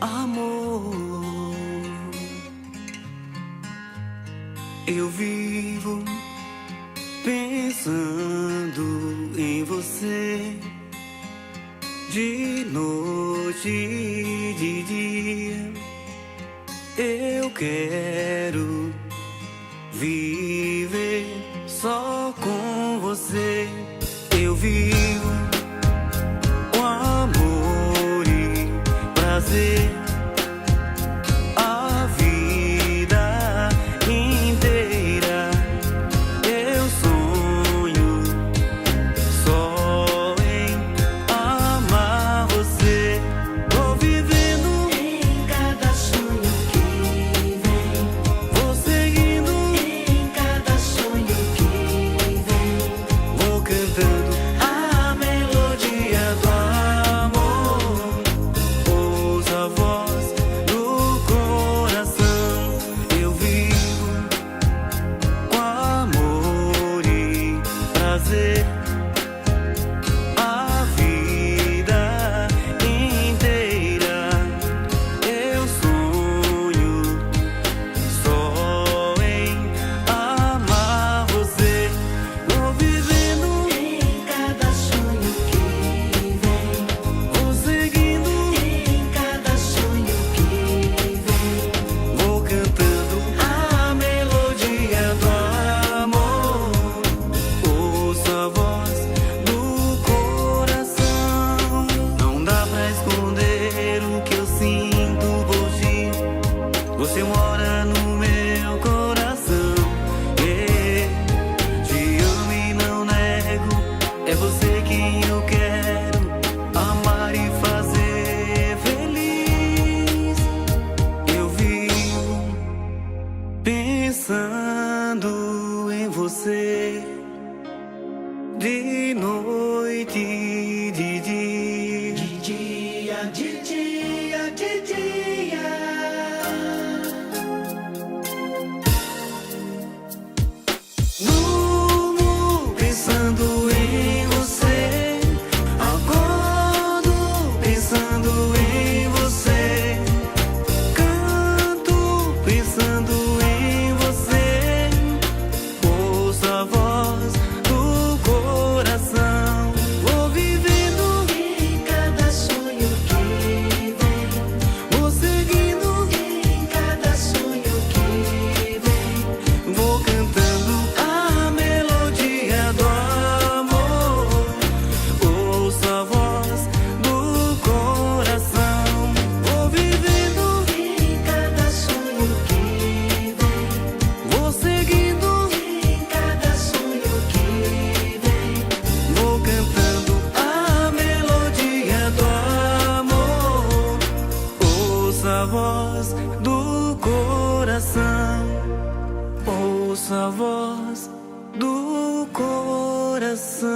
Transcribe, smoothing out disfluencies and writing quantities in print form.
amor. Eu vivo pensando em você, de noite e de dia. Eu quero viver só com você. Eu vivo com amor e prazer, a vida inteira. Eu sonho só em amar você. Vou vivendo em cada sonho que vem, vou seguindo em cada sonho que vem. vou cantando a melodia do amor. Ouça a voz do coração. Eu vivo com amor e prazer, a vida inteira. Eu sonho só em amar você. Vou vivendo Em cada sonho que vem, vou seguindo em cada sonho que vem. vou cantando a melodia do amor. Ouça a voz do coração. Não dá pra esconder o que eu sinto por ti. Você mora no meu coração. Te amo e não nego. É você quem eu quero amar e fazer feliz. Eu vivo pensando em você, de noite e de dia. De dia, de dia, de dia. Durmo pensando em você, acordo pensando em você, canto pensando em você. Ouça a voz do coração. Vou vivendo Em cada sonho que vem, vou seguindo em cada sonho que vem. vou cantando a melodia do amor. Ouça a voz do coração. Vou vivendo Em cada sonho que vem, vou seguindo em cada sonho que vem. vou cantando a melodia do amor. Ouça a voz do coração. Ouça a voz do coração.